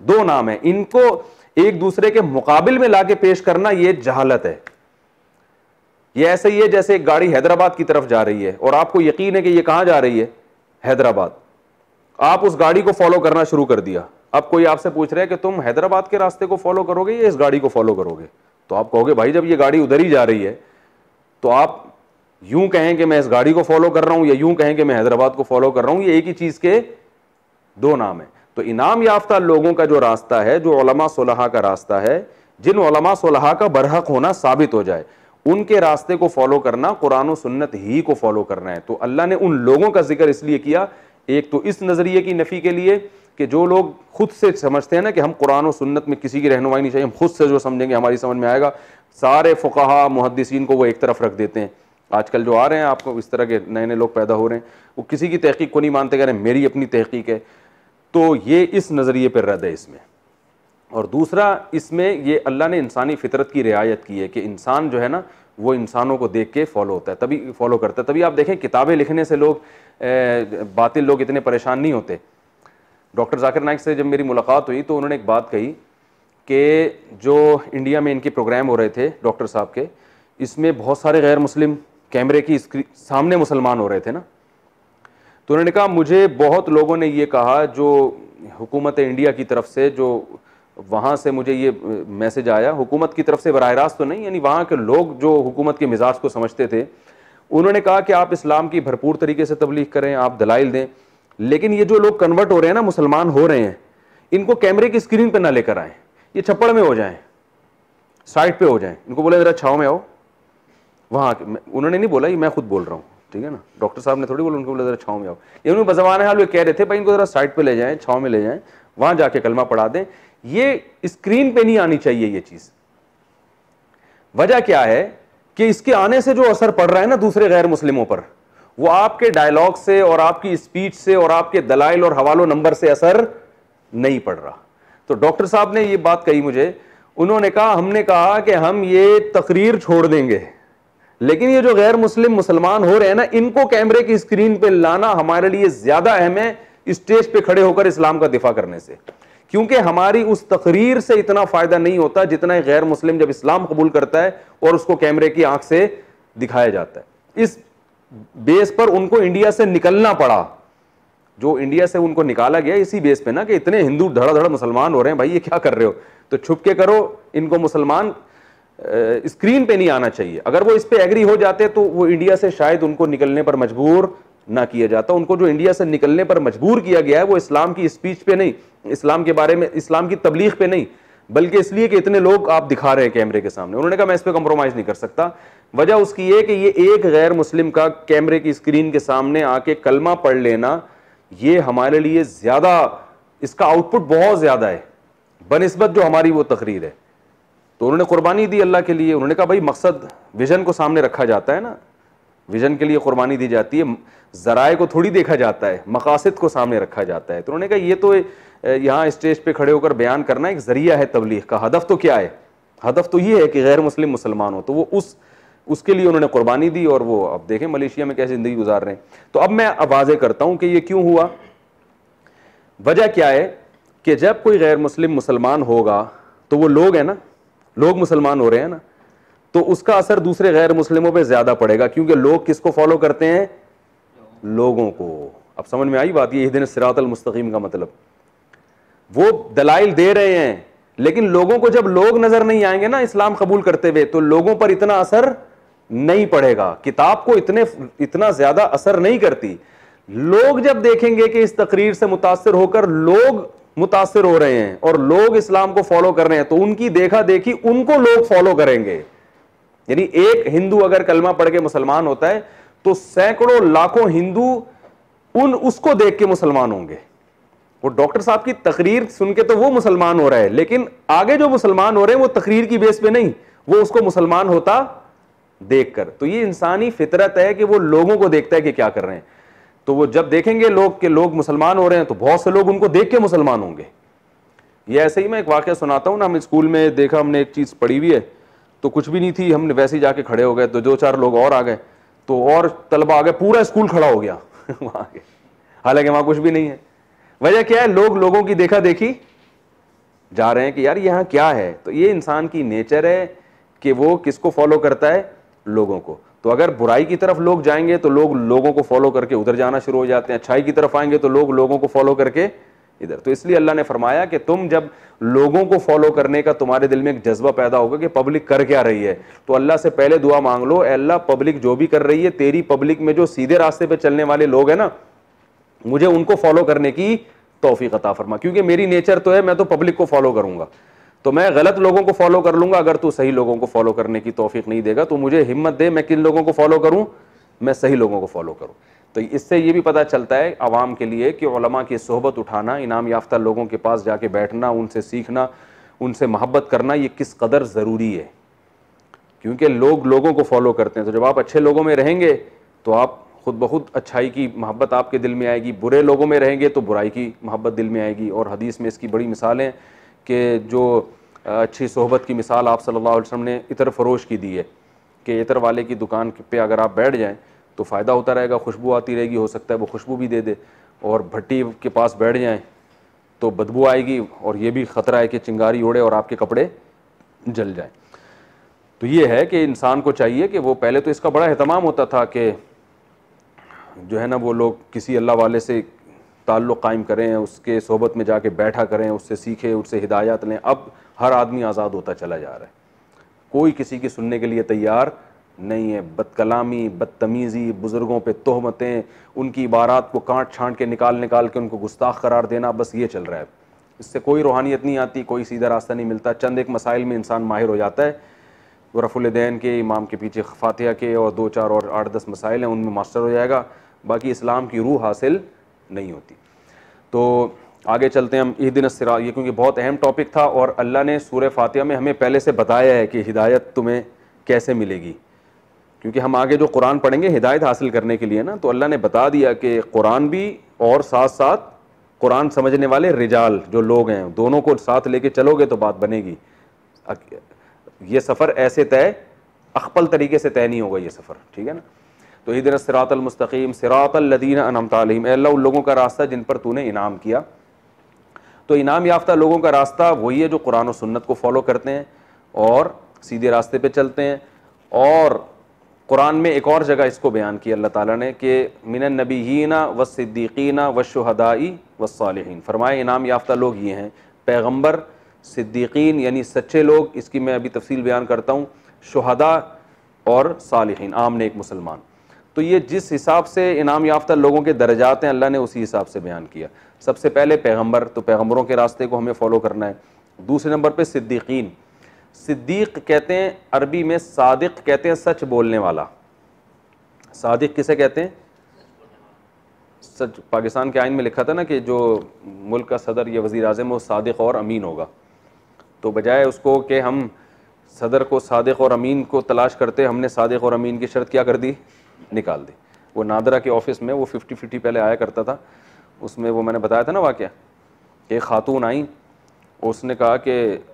Speaker 2: दो नाम है, इनको एक दूसरे के मुकाबिल में लाके पेश करना ये जहालत है। ये ऐसे ही है जैसे एक गाड़ी हैदराबाद की तरफ जा रही है और आपको यकीन है कि ये कहां जा रही है, हैदराबाद। आप उस गाड़ी को फॉलो करना शुरू कर दिया। अब कोई आपसे पूछ रहा है कि तुम हैदराबाद के रास्ते को फॉलो करोगे या इस गाड़ी को फॉलो करोगे? तो आप कहोगे भाई जब ये गाड़ी उधर ही जा रही है तो आप यूं कहें कि मैं इस गाड़ी को फॉलो कर रहा हूं या यूं कहें कि मैं हैदराबाद को फॉलो कर रहा हूं, ये एक ही चीज के दो नाम है। तो इनाम याफ्ता लोगों का जो रास्ता है, जो उलमा सुलहा का रास्ता है, जिन उलमा सुलहा का बरहक होना साबित हो जाए, उनके रास्ते को फॉलो करना, कुरान और सुन्नत ही को फॉलो करना है। तो अल्लाह ने उन लोगों का जिक्र इसलिए किया, एक तो इस नजरिए की नफी के लिए कि जो लोग खुद से समझते हैं ना कि हम कुरान और सुन्नत में किसी की रहनुमाई नहीं चाहिए, हम खुद से जो समझेंगे हमारी समझ में आएगा, सारे फुकाहा मुहद्दिसीन को वो एक तरफ रख देते हैं। आजकल जो आ रहे हैं, आपको इस तरह के नए नए लोग पैदा हो रहे हैं, वो किसी की तहकीक को नहीं मानते, कह रहे हैं मेरी अपनी तहकीक है। तो ये इस नजरिए पर रद्द है इसमें। और दूसरा, इसमें ये अल्लाह ने इंसानी फितरत की रियायत की है कि इंसान जो है ना वो इंसानों को देख के फॉलो होता है, तभी फॉलो करता है। तभी आप देखें किताबें लिखने से लोग बातिल लोग इतने परेशान नहीं होते। डॉक्टर जाकिर नाइक से जब मेरी मुलाकात हुई तो उन्होंने एक बात कही कि जो इंडिया में इनके प्रोग्राम हो रहे थे डॉक्टर साहब के, इसमें बहुत सारे गैर मुस्लिम कैमरे की सामने मुसलमान हो रहे थे ना, तो उन्होंने कहा मुझे बहुत लोगों ने ये कहा, जो हुकूमत इंडिया की तरफ से, जो वहाँ से मुझे ये मैसेज आया, हुकूमत की तरफ से बराह रास्त तो नहीं, यानी वहाँ के लोग जो हुकूमत के मिजाज को समझते थे, उन्होंने कहा कि आप इस्लाम की भरपूर तरीके से तबलीग करें, आप दलाइल दें, लेकिन ये जो लोग कन्वर्ट हो रहे हैं ना, मुसलमान हो रहे हैं, इनको कैमरे की स्क्रीन पर ना लेकर आएँ, ये छप्पड़ में हो जाएं, साइड पे हो जाएं, इनको बोले ज़रा छाँव में आओ वहाँ। उन्होंने नहीं बोला, ये मैं खुद बोल रहा हूँ, ठीक है ना, डॉक्टर साहब ने थोड़ी बोला, उनको बोला ज़रा छाँव में आओ। ये उन्होंने बज़बान हाल वे कह रहे थे भाई इनको ज़रा साइड पे ले जाएं, छाँव में ले जाएं, वहाँ जाके कलमा पढ़ा दें। ये स्क्रीन पे नहीं आनी चाहिए ये चीज़। वजह क्या है कि इसके आने से जो असर पड़ रहा है ना दूसरे गैर मुस्लिमों पर, वो आपके डायलॉग से और आपकी स्पीच से और आपके दलाइल और हवालो नंबर से असर नहीं पड़ रहा। तो डॉक्टर साहब ने ये बात कही मुझे, उन्होंने कहा हमने कहा कि हम ये तकरीर छोड़ देंगे, लेकिन ये जो गैर मुस्लिम मुसलमान हो रहे हैं ना, इनको कैमरे की स्क्रीन पे लाना हमारे लिए ज्यादा अहम है स्टेज पे खड़े होकर इस्लाम का दिफा करने से, क्योंकि हमारी उस तकरीर से इतना फायदा नहीं होता जितना गैर मुस्लिम जब इस्लाम कबूल करता है और उसको कैमरे की आंख से दिखाया जाता है। इस बेस पर उनको इंडिया से निकलना पड़ा, जो इंडिया से उनको निकाला गया इसी बेस पे ना कि इतने हिंदू धड़ाधड़ मुसलमान हो रहे हैं, भाई ये क्या कर रहे हो, तो छुप के करो, इनको मुसलमान स्क्रीन पे नहीं आना चाहिए। अगर वो इस पे एग्री हो जाते तो वो इंडिया से शायद उनको निकलने पर मजबूर ना किया जाता। उनको जो इंडिया से निकलने पर मजबूर किया गया है वो इस्लाम की स्पीच पे नहीं, इस्लाम के बारे में, इस्लाम की तबलीग पे नहीं, बल्कि इसलिए कि इतने लोग आप दिखा रहे हैं कैमरे के सामने। उन्होंने कहा मैं इस पर कॉम्प्रोमाइज नहीं कर सकता। वजह उसकी ये कि ये एक गैर मुस्लिम का कैमरे की स्क्रीन के सामने आके कलमा पढ़ लेना, ये हमारे लिए ज्यादा, इसका आउटपुट बहुत ज्यादा है बनिस्बत जो हमारी वो तकरीर है। तो उन्होंने कुर्बानी दी अल्लाह के लिए। उन्होंने कहा भाई मकसद, विजन को सामने रखा जाता है ना, विजन के लिए कुर्बानी दी जाती है, जराए को थोड़ी देखा जाता है, मकासद को सामने रखा जाता है। तो उन्होंने कहा ये तो यहाँ स्टेज पे खड़े होकर बयान करना एक जरिया है तबलीग का, हदफ तो क्या है, हदफ तो ये है कि गैर मुस्लिम मुसलमान हो। तो वो उसके लिए उन्होंने कुर्बानी दी और वो अब देखें मलेशिया में कैसी जिंदगी गुजार रहे हैं। तो अब मैं वाज़ेह करता हूं कि ये क्यों हुआ। वजह क्या है कि जब कोई गैर मुस्लिम मुसलमान होगा तो वो लोग हैं ना, लोग मुसलमान हो रहे हैं ना, तो उसका असर दूसरे गैर मुस्लिमों पे ज्यादा पड़ेगा, क्योंकि लोग किसको फॉलो करते हैं, लोगों को। अब समझ में आई बात, ये इहदिन सिरातल मुस्तकीम का मतलब, वो दलाइल दे रहे हैं, लेकिन लोगों को जब लोग नजर नहीं आएंगे ना इस्लाम कबूल करते हुए, तो लोगों पर इतना असर नहीं पड़ेगा। किताब को इतना ज्यादा असर नहीं करती। लोग जब देखेंगे कि इस तकरीर से मुतासिर होकर लोग मुतासिर हो रहे हैं और लोग इस्लाम को फॉलो कर रहे हैं, तो उनकी देखा देखी उनको लोग फॉलो करेंगे। यानी एक हिंदू अगर कलमा पढ़ के मुसलमान होता है तो सैकड़ों लाखों हिंदू उसको देख के मुसलमान होंगे। वो डॉक्टर साहब की तकरीर सुन के तो वो मुसलमान हो रहा है, लेकिन आगे जो मुसलमान हो रहे हैं वो तकरीर की बेस पे नहीं, वो उसको मुसलमान होता देखकर। तो ये इंसानी फितरत है कि वो लोगों को देखता है कि क्या कर रहे हैं। तो वो जब देखेंगे लोग कि लोग मुसलमान हो रहे हैं तो बहुत से लोग उनको देख के मुसलमान होंगे। ये ऐसे ही मैं एक वाकया सुनाता हूँ ना, हम स्कूल में देखा, हमने एक चीज़ पढ़ी हुई है, तो कुछ भी नहीं थी, हमने वैसे ही जाके खड़े हो गए, तो 2-4 लोग और आ गए, तो और तलबा आ गए, पूरा स्कूल खड़ा हो गया वहाँ आगे, हालांकि वहाँ कुछ भी नहीं है। वजह क्या है, लोग लोगों की देखा देखी जा रहे हैं कि यार यहाँ क्या है। तो ये इंसान की नेचर है कि वो किसको फॉलो करता है, लोगों को। तो अगर बुराई की तरफ लोग जाएंगे तो लोग लोगों को फॉलो करके उधर जाना शुरू हो जाते हैं, अच्छाई की तरफ आएंगे तो लोग लोगों को फॉलो करके इधर। तो इसलिए अल्लाह ने फरमाया कि तुम जब लोगों को फॉलो करने का तुम्हारे दिल में एक जज्बा पैदा होगा कि पब्लिक कर क्या रही है, तो अल्लाह से पहले दुआ मांग लो, अल्लाह पब्लिक जो भी कर रही है, तेरी पब्लिक में जो सीधे रास्ते पे चलने वाले लोग हैं ना, मुझे उनको फॉलो करने की तौफीक अता फरमा, क्योंकि मेरी नेचर तो है मैं तो पब्लिक को फॉलो करूंगा। तो मैं गलत लोगों को फॉलो कर लूंगा, अगर तू सही लोगों को फॉलो करने की तौफीक नहीं देगा तो मुझे हिम्मत दे, मैं किन लोगों को फॉलो करूं, मैं सही लोगों को फॉलो करूं। तो इससे ये भी पता चलता है आवाम के लिए कि उलमा की सोहबत उठाना, इनाम याफ्ता लोगों के पास जाके बैठना, उनसे सीखना, उनसे मोहब्बत करना, ये किस कदर ज़रूरी है, क्योंकि लोग लोगों को फॉलो करते हैं। तो जब आप अच्छे लोगों में रहेंगे तो आप खुद ब खुद अच्छाई की मोहब्बत आपके दिल में आएगी, बुरे लोगों में रहेंगे तो बुराई की मोहब्बत दिल में आएगी। और हदीस में इसकी बड़ी मिसालें कि जो अच्छी सोहबत की मिसाल आप सल्लल्लाहु अलैहि वसल्लम ने इतर फरोश की दी है कि इतर वाले की दुकान पे अगर आप बैठ जाएं तो फ़ायदा होता रहेगा, खुशबू आती रहेगी, हो सकता है वो खुशबू भी दे दे। और भट्टी के पास बैठ जाएं तो बदबू आएगी और ये भी ख़तरा है कि चिंगारी उड़े और आपके कपड़े जल जाएं। तो ये है कि इंसान को चाहिए कि वो पहले तो इसका बड़ा एहतमाम होता था कि जो है ना वो लोग किसी अल्लाह वाले से ताल्लुक़ कायम करें, उसके सोहबत में जाके बैठा करें, उससे सीखें, उससे हिदायत लें। अब हर आदमी आज़ाद होता चला जा रहा है, कोई किसी की सुनने के लिए तैयार नहीं है। बदकलामी, बदतमीज़ी, बुज़ुर्गों पे तोहमतें, उनकी इबारात को काट छांट के निकाल के उनको गुस्ताख करार देना, बस ये चल रहा है। इससे कोई रूहानियत नहीं आती, कोई सीधा रास्ता नहीं मिलता। चंद एक मसाइल में इंसान माहिर हो जाता है, वो रफ़ुल दैन के, इमाम के पीछे फातिहा के और 2-4 और 8-10 मसाइल हैं, उनमें मास्टर हो जाएगा, बाकी इस्लाम की रूह हासिल नहीं होती। तो आगे चलते हैं हम। इहदिनस सिरात, ये क्योंकि बहुत अहम टॉपिक था और अल्लाह ने सूरह फातिहा में हमें पहले से बताया है कि हिदायत तुम्हें कैसे मिलेगी, क्योंकि हम आगे जो कुरान पढ़ेंगे हिदायत हासिल करने के लिए ना, तो अल्लाह ने बता दिया कि कुरान भी और साथ साथ कुरान समझने वाले रिजाल जो लोग हैं, दोनों को साथ लेके चलोगे तो बात बनेगी। ये सफ़र ऐसे तय, अख्पल तरीके से तय नहीं होगा ये सफ़र, ठीक है ना। तो इहदिनस सिरातल मुस्तकीम सिरातल लदीना अनअमता अलैहिम, अल्लाह उन लोगों का रास्ता जिन पर तूने इनाम किया। तो इनाम याफ्ता लोगों का रास्ता वही है जो कुरान और सुन्नत को फॉलो करते हैं और सीधे रास्ते पे चलते हैं। और कुरान में एक और जगह इसको बयान किया अल्लाह ताला ने कि मिनन नबीयीना वस्सिद्दीकीना वशुहदाई वस्सालिहीन, फरमाए इनाम याफ्ता लोग ये हैं, पैगम्बर, सिद्दीकीन यानी सच्चे लोग, इसकी मैं अभी तफसील बयान करता हूँ, शुहदा और सालिहीन आम नेक मुसलमान। तो ये जिस हिसाब से इनाम याफ्ता लोगों के दर्जात हैं अल्लाह ने उसी हिसाब से बयान किया। सबसे पहले पैगम्बर, तो पैगम्बरों के रास्ते को हमें फॉलो करना है। दूसरे नंबर पे सिद्दीकीन, सिद्दीक कहते हैं अरबी में, सादिक कहते हैं सच बोलने वाला। सादिक किसे कहते हैं? सच। पाकिस्तान के आइन में लिखा था ना कि जो मुल्क का सदर या वज़ीर आज़म वो सादिक और अमीन होगा, तो बजाय उसको कि हम सदर को सादिक और अमीन को तलाश करते, हमने सादिक और अमीन की शर्त क्या कर दी, निकाल दी। वो नादरा के ऑफिस में वो 50-50 पहले आया करता था, उसमें वो मैंने बताया था ना वाक़या, एक खातून आई, उसने कहा कि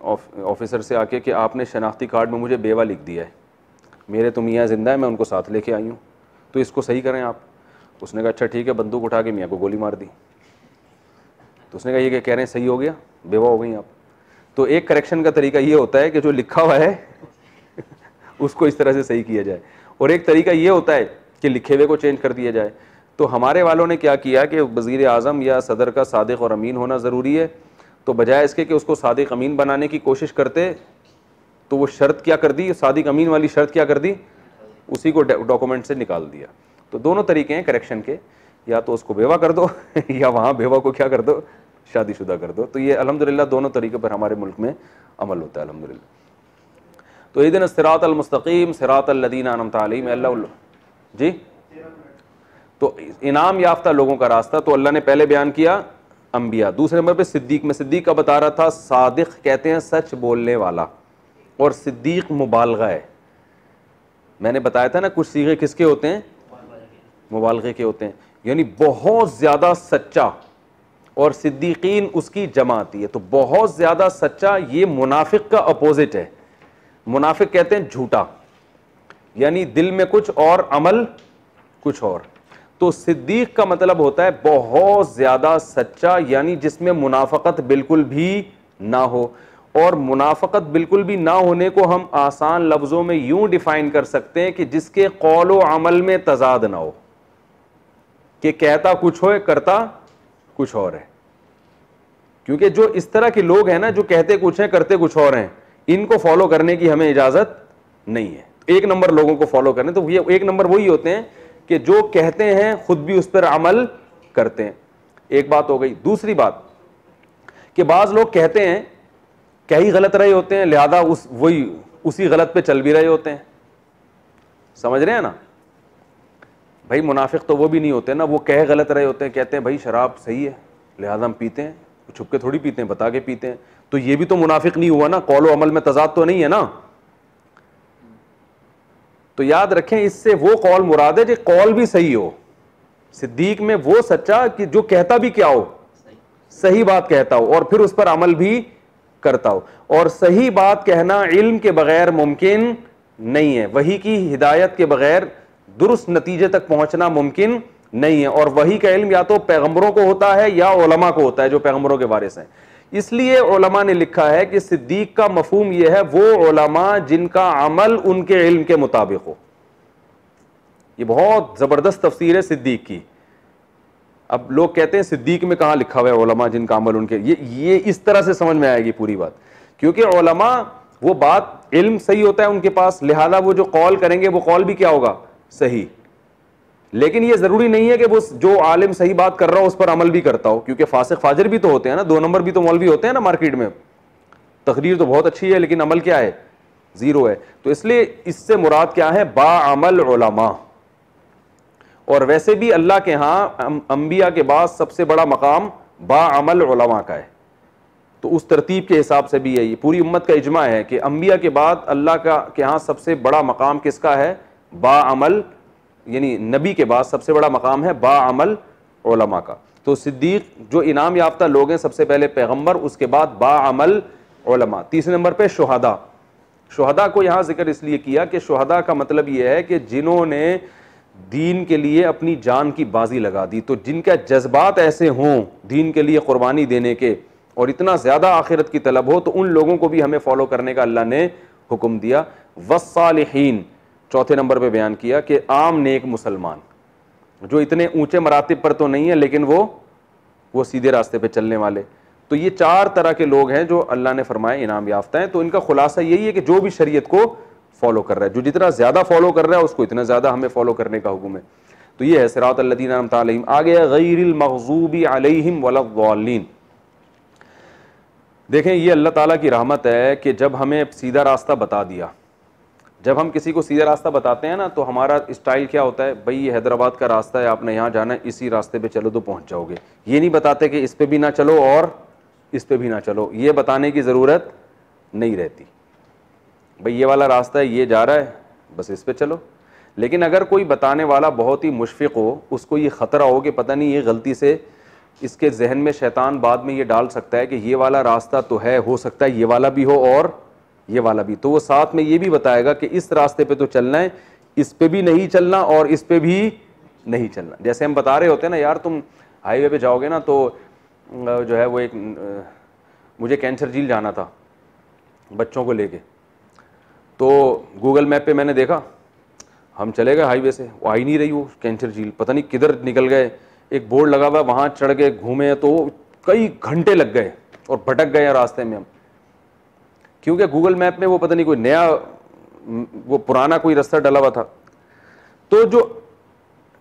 Speaker 2: ऑफिसर से आके कि आपने शनाख्ती कार्ड में मुझे बेवा लिख दिया है, मेरे तो मियाँ ज़िंदा है, मैं उनको साथ लेके आई हूँ, तो इसको सही करें आप। उसने कहा अच्छा ठीक है, बंदूक उठा के मियाँ को गोली मार दी। तो उसने कहा ये क्या कह रहे हैं, सही हो गया, बेवा हो गई आप। तो एक करेक्शन का तरीका ये होता है कि जो लिखा हुआ है उसको इस तरह से सही किया जाए, और एक तरीका ये होता है कि लिखे हुए को चेंज कर दिया जाए। तो हमारे वालों ने क्या किया कि वज़ीर आज़म या सदर का सादिक और अमीन होना ज़रूरी है, तो बजाय इसके कि उसको सादिक अमीन बनाने की कोशिश करते, तो वो शर्त क्या कर दी, सादिक अमीन वाली शर्त क्या कर दी, उसी को डॉक्यूमेंट से निकाल दिया। तो दोनों तरीके हैं करेक्शन के, या तो उसको बेवा कर दो या वहाँ बेवा को क्या कर दो, शादीशुदा कर दो। तो ये अल्हम्दुलिल्लाह दोनों तरीके पर हमारे मुल्क में अमल होता है अल्हम्दुलिल्लाह। तो इहदिनस सिरातल मुस्तकीम सिरातल लदीना अनअमता अलैहिम, अल्लाह जी। तो इनाम याफ्ता लोगों का रास्ता तो अल्लाह ने पहले बयान किया अंबिया। दूसरे नंबर पे सिद्दीक में, सिद्दीक का बता रहा था, सादिक कहते हैं सच बोलने वाला, और सिद्दीक मुबालगा है। मैंने बताया था ना कुछ सीगे किसके होते हैं, मुबालगे के होते हैं, यानी बहुत ज़्यादा सच्चा, और सिद्दीकीन उसकी जमा आती है। तो बहुत ज़्यादा सच्चा ये मुनाफिक का अपोजिट है। मुनाफिक कहते हैं झूठा, यानी दिल में कुछ और अमल कुछ और। तो सिद्दीक का मतलब होता है बहुत ज़्यादा सच्चा, यानी जिसमें मुनाफकत बिल्कुल भी ना हो। और मुनाफकत बिल्कुल भी ना होने को हम आसान लफ्ज़ों में यूं डिफाइन कर सकते हैं कि जिसके कौल व अमल में तजाद ना हो, कि कहता कुछ हो करता कुछ और है। क्योंकि जो इस तरह के लोग हैं ना, जो कहते कुछ हैं करते कुछ और हैं, इनको फॉलो करने की हमें इजाज़त नहीं है। एक नंबर लोगों को फॉलो करने, तो ये एक नंबर वही होते हैं कि जो कहते हैं खुद भी उस पर अमल करते हैं। एक बात हो गई। दूसरी बात कि बाज़ लोग कहते हैं, कह ही गलत रहे होते हैं, लिहाजा उसी गलत पे चल भी रहे होते हैं। समझ रहे हैं ना भाई, मुनाफिक तो वो भी नहीं होते ना, वो कह गलत रहे होते हैं, कहते हैं भाई शराब सही है लिहाजा हम पीते हैं, छुप के थोड़ी पीते हैं, बता के पीते हैं। तो ये भी तो मुनाफिक नहीं हुआ ना, कौल व अमल में तजाद तो नहीं है ना। तो याद रखें, इससे वो कौल मुराद है जो कौल भी सही हो। सिद्दीक में वो सच्चा कि जो कहता भी क्या हो, सही बात कहता हो, और फिर उस पर अमल भी करता हो। और सही बात कहना इल्म के बगैर मुमकिन नहीं है, वही की हिदायत के बगैर दुरुस्त नतीजे तक पहुंचना मुमकिन नहीं है। और वही का इल्म या तो पैगंबरों को होता है या उलमा को होता है जो पैगंबरों के वारिस हैं। इसलिए उलमा ने लिखा है कि सिद्दीक का मफहूम यह है वो उलमा जिनका अमल उनके इल्म के मुताबिक हो। ये बहुत जबरदस्त तफसीर है सिद्दीक की। अब लोग कहते हैं सिद्दीक में कहां लिखा हुआ है उलमा जिनका अमल उनके, ये इस तरह से समझ में आएगी पूरी बात, क्योंकि उलमा वो बात इल्म सही होता है उनके पास, लिहाजा वो जो कौल करेंगे वो कौल भी क्या होगा, सही। लेकिन ये जरूरी नहीं है कि वो जो आलिम सही बात कर रहा हो उस पर अमल भी करता हो, क्योंकि फासिक फाजिर भी तो होते हैं ना, 2 नंबर भी तो मौलवी होते हैं ना मार्केट में। तकरीर तो बहुत अच्छी है लेकिन अमल क्या है, जीरो है। तो इसलिए इससे मुराद क्या है, बाअमल उलमा। और वैसे भी अल्लाह के यहां अंबिया के बाद सबसे बड़ा मकाम बाअमल उलमा का है, तो उस तरतीब के हिसाब से भी है। ये पूरी उम्मत का इजमा है कि अंबिया के बाद अल्लाह के यहाँ सबसे बड़ा मकाम किसका है, बाअमल, यानी नबी के बाद सबसे बड़ा मकाम है बाअमल उलमा का। तो सिद्दीक जो इनाम याफ्ता लोग हैं, सबसे पहले पैगंबर, उसके बाद बाअमल उलमा। तीसरे नंबर पे शुहदा। शुहदा को यहाँ जिक्र इसलिए किया कि शुहदा का मतलब यह है कि जिन्होंने दीन के लिए अपनी जान की बाजी लगा दी, तो जिनका जज्बात ऐसे हों दीन के लिए कुर्बानी देने के और इतना ज्यादा आखिरत की तलब हो, तो उन लोगों को भी हमें फॉलो करने का अल्लाह ने हुक्म दिया। वस्सालिहीन चौथे नंबर पे बयान किया कि आम नेक मुसलमान जो इतने ऊंचे मरातिब पर तो नहीं है लेकिन वो सीधे रास्ते पे चलने वाले। तो ये 4 तरह के लोग हैं जो अल्लाह ने फरमाए इनाम याफ्ता हैं। तो इनका खुलासा यही है कि जो भी शरीयत को फॉलो कर रहा है, जो जितना ज्यादा फॉलो कर रहा है उसको इतना ज्यादा हमें फॉलो करने का हुक्म है। तो ये है सिरातल लज़ीना अनअमता अलैहिम। आगे गैरिल मग़ज़ूबी अलैहिम वलद्दाल्लीन। देखें ये अल्लाह ताला की रहमत है कि जब हमें सीधा रास्ता बता दिया, जब हम किसी को सीधा रास्ता बताते हैं ना, तो हमारा स्टाइल क्या होता है, भाई ये हैदराबाद का रास्ता है, आपने यहाँ जाना है, इसी रास्ते पे चलो तो पहुँच जाओगे। ये नहीं बताते कि इस पे भी ना चलो और इस पे भी ना चलो, ये बताने की ज़रूरत नहीं रहती। भाई ये वाला रास्ता है, ये जा रहा है, बस इस पे चलो। लेकिन अगर कोई बताने वाला बहुत ही मुशफ़िक़ हो, उसको ये ख़तरा हो कि पता नहीं ये गलती से इसके जहन में शैतान बाद में ये डाल सकता है कि ये वाला रास्ता तो है, हो सकता है ये वाला भी हो और ये वाला भी, तो वो साथ में ये भी बताएगा कि इस रास्ते पे तो चलना है, इस पे भी नहीं चलना और इस पे भी नहीं चलना। जैसे हम बता रहे होते हैं ना, यार तुम हाईवे पे जाओगे ना तो जो है वो एक मुझे कैंसर झील जाना था बच्चों को लेके, तो गूगल मैप पे मैंने देखा, हम चले गए हाईवे से, वो आ ही नहीं रही वो कैंसर झील, पता नहीं किधर निकल गए। एक बोर्ड लगा हुआ, वहाँ चढ़ के घूमे तो कई घंटे लग गए और भटक गए रास्ते में हम, क्योंकि गूगल मैप में वो पता नहीं कोई नया, वो पुराना कोई रास्ता डला हुआ था। तो जो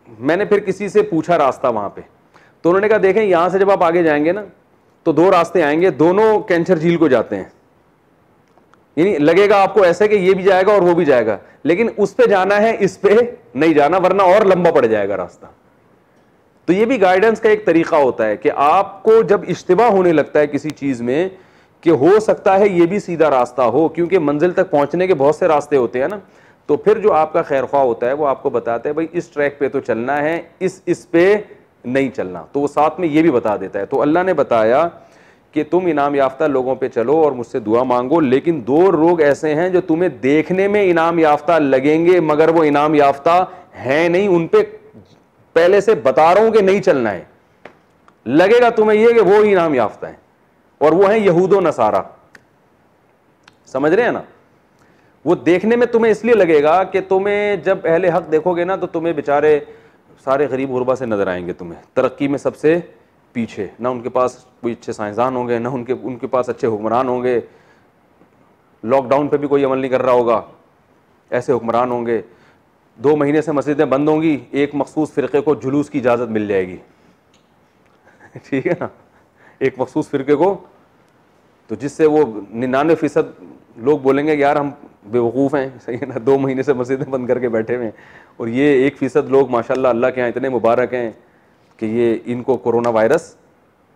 Speaker 2: मैंने फिर किसी से पूछा रास्ता वहाँ पे, तो उन्होंने कहा देखें यहाँ से जब आप आगे जाएंगे ना तो 2 रास्ते आएंगे, दोनों कैंसर झील को जाते हैं। यानी लगेगा आपको ऐसे कि ये भी जाएगा और वो भी जाएगा, लेकिन उस पे जाना है, इस पे नहीं जाना, वरना और लंबा पड़ जाएगा रास्ता। तो ये भी गाइडेंस का एक तरीका होता है कि आपको जब इश्तिबा होने लगता है किसी चीज में कि हो सकता है ये भी सीधा रास्ता हो, क्योंकि मंजिल तक पहुंचने के बहुत से रास्ते होते हैं ना, तो फिर जो आपका खैरख्वाह होता है वो आपको बताता है भाई इस ट्रैक पे तो चलना है, इस पे नहीं चलना, तो वो साथ में ये भी बता देता है। तो अल्लाह ने बताया कि तुम इनाम याफ्ता लोगों पे चलो और मुझसे दुआ मांगो, लेकिन 2 लोग ऐसे हैं जो तुम्हें देखने में इनाम याफ्ता लगेंगे मगर वो इनाम याफ्ता है नहीं, उन पे पहले से बता रहा हूं कि नहीं चलना है। लगेगा तुम्हें ये कि वो इनाम याफ्ता है, और वो है यहूदो नसारा। समझ रहे हैं ना, वो देखने में तुम्हें इसलिए लगेगा कि तुम्हें जब अहले हक देखोगे ना तो तुम्हें बेचारे सारे गरीब गुरबा से नजर आएंगे, तुम्हें तरक्की में सबसे पीछे, ना उनके पास कोई अच्छे साइंसदान होंगे, ना उनके पास अच्छे हुक्मरान होंगे, लॉकडाउन पे भी कोई अमल नहीं कर रहा होगा, ऐसे हुक्मरान होंगे। 2 महीने से मस्जिदें बंद होंगी, एक मखसूस फ़िरक़े को जुलूस की इजाज़त मिल जाएगी, ठीक है ना, एक मखसूस फ़िरक़े को, तो जिससे वो 99% लोग बोलेंगे यार हम बेवकूफ़ हैं, सही है ना, 2 महीने से मस्जिदें बंद करके बैठे हुए हैं, और ये 1% लोग माशाल्लाह अल्लाह के यहाँ इतने मुबारक हैं कि ये इनको कोरोना वायरस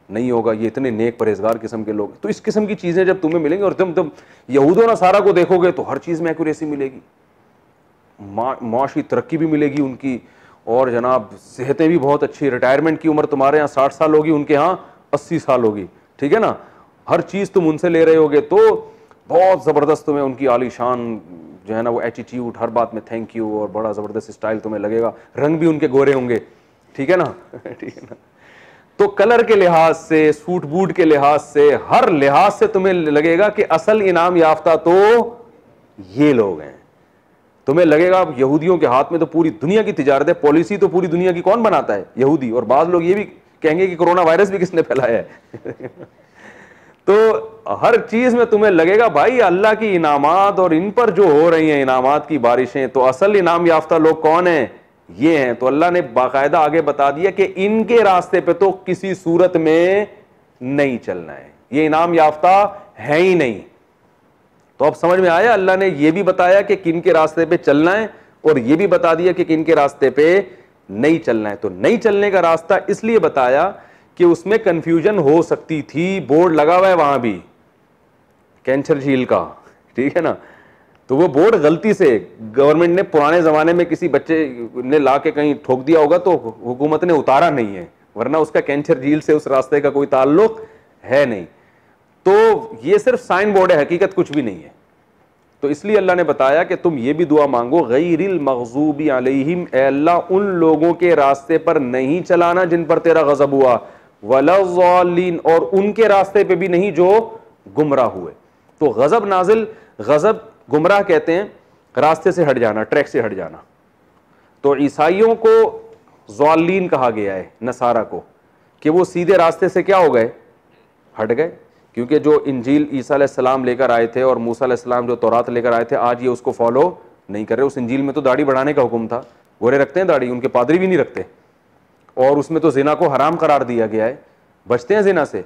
Speaker 2: नहीं होगा, ये इतने नेक परहेजगार किस्म के लोग। तो इस किस्म की चीज़ें जब तुम्हें मिलेंगी, और तुम यहूदो नसारा को देखोगे तो हर चीज़ में एक्यूरेसी मिलेगी, माशी तरक्की भी मिलेगी उनकी, और जनाब सेहतें भी बहुत अच्छी, रिटायरमेंट की उम्र तुम्हारे यहाँ 60 साल होगी, उनके यहाँ 80 साल होगी, ठीक है ना, हर चीज़ तुम उनसे ले रहे होगे तो बहुत ज़बरदस्त तुम्हें उनकी आलीशान जो है ना वो एटीट्यूड, हर बात में थैंक यू और बड़ा ज़बरदस्त स्टाइल तुम्हें लगेगा, रंग भी उनके गोरे होंगे, ठीक है ना ठीक है ना। तो कलर के लिहाज से, सूट बूट के लिहाज से, हर लिहाज से तुम्हें लगेगा कि असल इनाम याफ्ता तो ये लोग हैं। तुम्हें लगेगा अब यहूदियों के हाथ में तो पूरी दुनिया की तिजारत है, पॉलिसी तो पूरी दुनिया की कौन बनाता है? यहूदी। और बाद लोग ये भी कहेंगे कि कोरोना वायरस भी किसने फैलाया है तो हर चीज में तुम्हें लगेगा भाई अल्लाह की इनामात और इन पर जो हो रही हैं इनामात की बारिशें, तो असल इनाम याफ्ता लोग कौन हैं? ये हैं। तो अल्लाह ने बाकायदा आगे बता दिया कि इनके रास्ते पे तो किसी सूरत में नहीं चलना है, ये इनाम याफ्ता है ही नहीं। तो अब समझ में आया, अल्लाह ने यह भी बताया कि किन के रास्ते पे चलना है और यह भी बता दिया कि किन के रास्ते पे नहीं चलना है। तो नहीं चलने का रास्ता इसलिए बताया कि उसमें कंफ्यूजन हो सकती थी। बोर्ड लगा हुआ है वहां भी कैंसर झील का, ठीक है ना, तो वो बोर्ड गलती से गवर्नमेंट ने पुराने जमाने में किसी बच्चे ने ला के कहीं ठोक दिया होगा तो हुकूमत ने उतारा नहीं है, वरना उसका कैंसर झील से उस रास्ते का कोई ताल्लुक है नहीं। तो ये सिर्फ साइन बोर्ड है, हकीकत कुछ भी नहीं है। तो इसलिए अल्लाह ने बताया कि तुम ये भी दुआ मांगो, गैरिल मग़ज़ूबी अलैहिम, ए अल्लाह उन लोगों के रास्ते पर नहीं चलाना जिन पर तेरा गज़ब हुआ, वलज़्ज़ालिन, और उनके रास्ते पे भी नहीं जो गुमराह हुए। तो गज़ब नाजिल, गज़ब गुमराह कहते हैं रास्ते से हट जाना, ट्रैक से हट जाना। तो ईसाइयों को ज़ालिन कहा गया है, नसारा को, कि वो सीधे रास्ते से क्या हो गए? हट गए। क्योंकि जो इंजील ईसा अलैहिस्सलाम लेकर आए थे और मूसा अलैहिस्सलाम जो तौरात लेकर आए थे, आज ये उसको फॉलो नहीं कर रहे। उस इंजील में तो दाढ़ी बढ़ाने का हुक्म था, गोरे रखते हैं दाढ़ी, उनके पादरी भी नहीं रखते। और उसमें तो जिना को हराम करार दिया गया है। बचते हैं जिना से?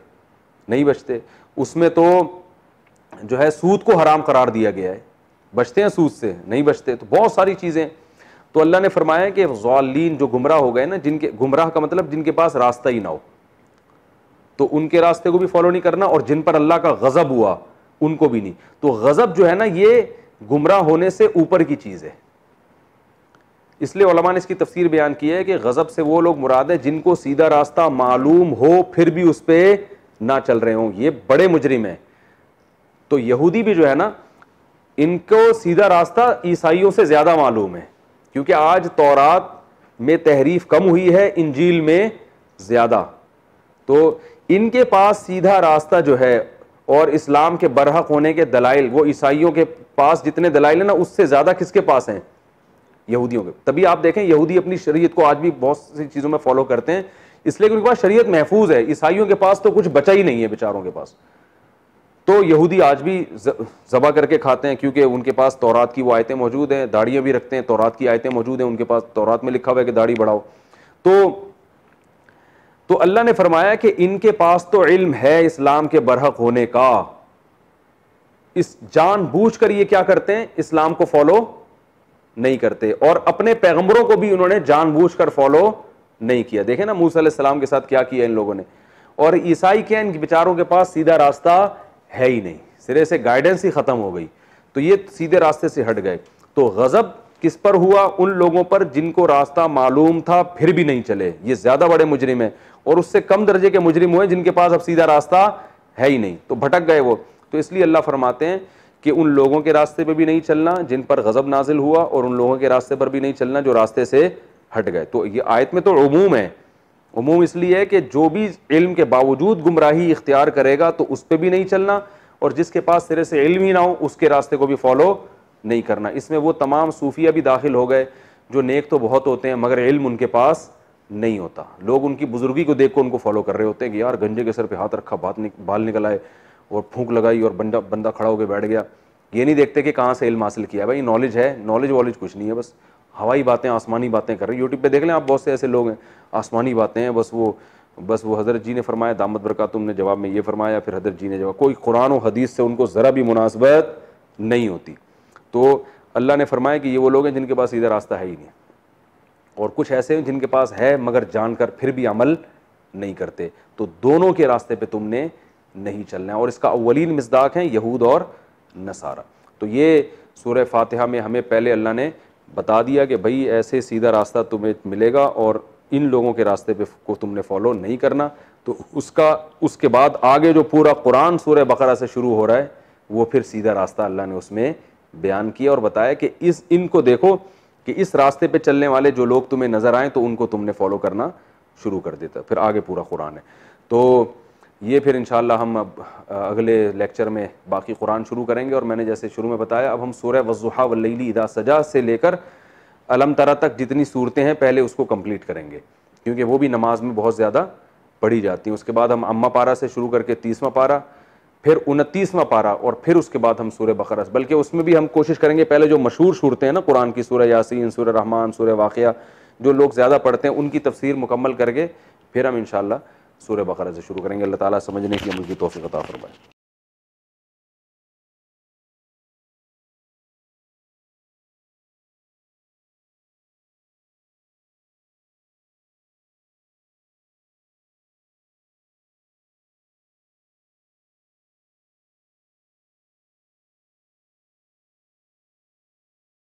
Speaker 2: नहीं बचते। उसमें तो जो है सूद को हराम करार दिया गया है, बचते हैं सूद से? नहीं बचते। तो बहुत सारी चीज़ें। तो अल्लाह ने फरमाया कि ज़ालिन जो गुमराह हो गए ना, जिनके, गुमराह का मतलब जिनके पास रास्ता ही ना हो, तो उनके रास्ते को भी फॉलो नहीं करना, और जिन पर अल्लाह का गजब हुआ उनको भी नहीं। तो गजब जो है ना, ये गुमराह होने से ऊपर की चीज है। इसलिए उलमा ने इसकी तफसीर बयान की है कि गजब से वो लोग मुराद है जिनको सीधा रास्ता मालूम हो फिर भी उस पर ना चल रहे हों, ये बड़े मुजरिम हैं। तो यहूदी भी जो है ना, इनको सीधा रास्ता ईसाइयों से ज्यादा मालूम है, क्योंकि आज तौरात में तहरीफ कम हुई है, इंजील में ज्यादा। तो इनके पास सीधा रास्ता जो है और इस्लाम के बरहक होने के दलाइल, वो ईसाइयों के पास जितने दलाइल है ना, उससे ज्यादा किसके पास हैं? यहूदियों के। तभी आप देखें यहूदी अपनी शरीयत को आज भी बहुत सी चीजों में फॉलो करते हैं, इसलिए कि उनके पास शरीयत महफूज है। ईसाइयों के पास तो कुछ बचा ही नहीं है बेचारों के पास। तो यहूदी आज भी ज़बा करके खाते हैं, क्योंकि उनके पास तौरात की वो आयतें मौजूद हैं, दाढ़ियाँ भी रखते हैं, तौरात की आयतें मौजूद हैं उनके पास, तौरात में लिखा हुआ है कि दाढ़ी बढ़ाओ। तो अल्लाह ने फरमाया कि इनके पास तो इल्म है इस्लाम के बरहक होने का, इस जानबूझकर ये क्या करते हैं? इस्लाम को फॉलो नहीं करते, और अपने पैगंबरों को भी उन्होंने जानबूझकर फॉलो नहीं किया। देखें ना मूसा अलैहिस्सलाम के साथ क्या किया इन लोगों ने। और ईसाई क्या, इन बेचारों के पास सीधा रास्ता है ही नहीं, सिरे से गाइडेंस ही खत्म हो गई। तो ये सीधे रास्ते से हट गए। तो गजब किस पर हुआ? उन लोगों पर जिनको रास्ता मालूम था फिर भी नहीं चले, ये ज्यादा बड़े मुजरिम है। और उससे कम दर्जे के मुजरिम हुए जिनके पास अब सीधा रास्ता है ही नहीं, तो भटक गए वो। तो इसलिए अल्लाह फरमाते हैं कि उन लोगों के रास्ते पर भी नहीं चलना जिन पर गजब नाजिल हुआ, और उन लोगों के रास्ते पर भी नहीं चलना जो रास्ते से हट गए। तो ये आयत में तो उमूम है। उमूम इसलिए है कि जो भी इल्म के बावजूद गुमराही इख्तियार करेगा तो उस पर भी नहीं चलना, और जिसके पास सिरे से इल्म ही ना हो उसके रास्ते को भी फॉलो नहीं करना। इसमें वो तमाम सूफिया भी दाखिल हो गए जो नेक तो बहुत होते हैं मगर इल्म उनके पास नहीं होता। लोग उनकी बुजुर्गी को देख कर उनको फॉलो कर रहे होते हैं कि यार गंजे के सर पे हाथ रखा, बाल निकल आए और फूंक लगाई और बंदा खड़ा होकर बैठ गया। ये नहीं देखते कि कहाँ से इल्म हासिल किया। भाई नॉलेज है, नॉलेज वॉलेज कुछ नहीं है, बस हवाई बातें, आसमानी बातें कर रहे हैं। यूट्यूब पे देख लें आप, बहुत से ऐसे लोग हैं, आसमानी बातें हैं, बस वो हज़रत जी ने फरमाया, दामद बरकातुहू ने जवाब में ये फरमाया, फिर हज़रत जी ने जवाब, कोई कुरान और हदीस से उनको ज़रा भी मुनासबत नहीं होती। तो अल्लाह ने फरमाया कि ये वो लोग हैं जिनके पास सीधा रास्ता है ही नहीं, और कुछ ऐसे हैं जिनके पास है मगर जानकर फिर भी अमल नहीं करते। तो दोनों के रास्ते पे तुमने नहीं चलना है, और इसका अव्वलीन मिसदाक हैं यहूद और नसारा। तो ये सूरह फातिहा में हमें पहले अल्लाह ने बता दिया कि भाई ऐसे सीधा रास्ता तुम्हें मिलेगा और इन लोगों के रास्ते पे को तुमने फॉलो नहीं करना। तो तो उसके बाद आगे जो पूरा कुरान सूरह बकरा से शुरू हो रहा है वो फिर सीधा रास्ता अल्लाह ने उसमें बयान किया और बताया कि इनको देखो कि इस रास्ते पे चलने वाले जो लोग तुम्हें नज़र आए तो उनको तुमने फॉलो करना शुरू कर देता। फिर आगे पूरा कुरान है। तो ये फिर इंशाअल्लाह हम अब अगले लेक्चर में बाकी कुरान शुरू करेंगे। और मैंने जैसे शुरू में बताया, अब हम सूरह वज़्ज़ुहा वल्लैलि इज़ा सजा से लेकर अलम तरा तक जितनी सूरतें हैं पहले उसको कंप्लीट करेंगे, क्योंकि वो भी नमाज में बहुत ज़्यादा पढ़ी जाती हैं। उसके बाद हम अम्मा पारा से शुरू करके 30वां पारा, फिर 29वां पारा, और फिर उसके बाद हम सूरह बकरा, बल्कि उसमें भी हम कोशिश करेंगे पहले जो मशहूर सूरतें हैं ना कुरान की, सूरह यासीन, सूरह रहमान, सूरह वाक़िया, जो लोग ज़्यादा पढ़ते हैं उनकी तफसीर मुकम्मल करके फिर हम इंशाअल्लाह सूरह बकरा से शुरू करेंगे। अल्लाह ताला समझने की अमल की तौफीक अता फरमाए।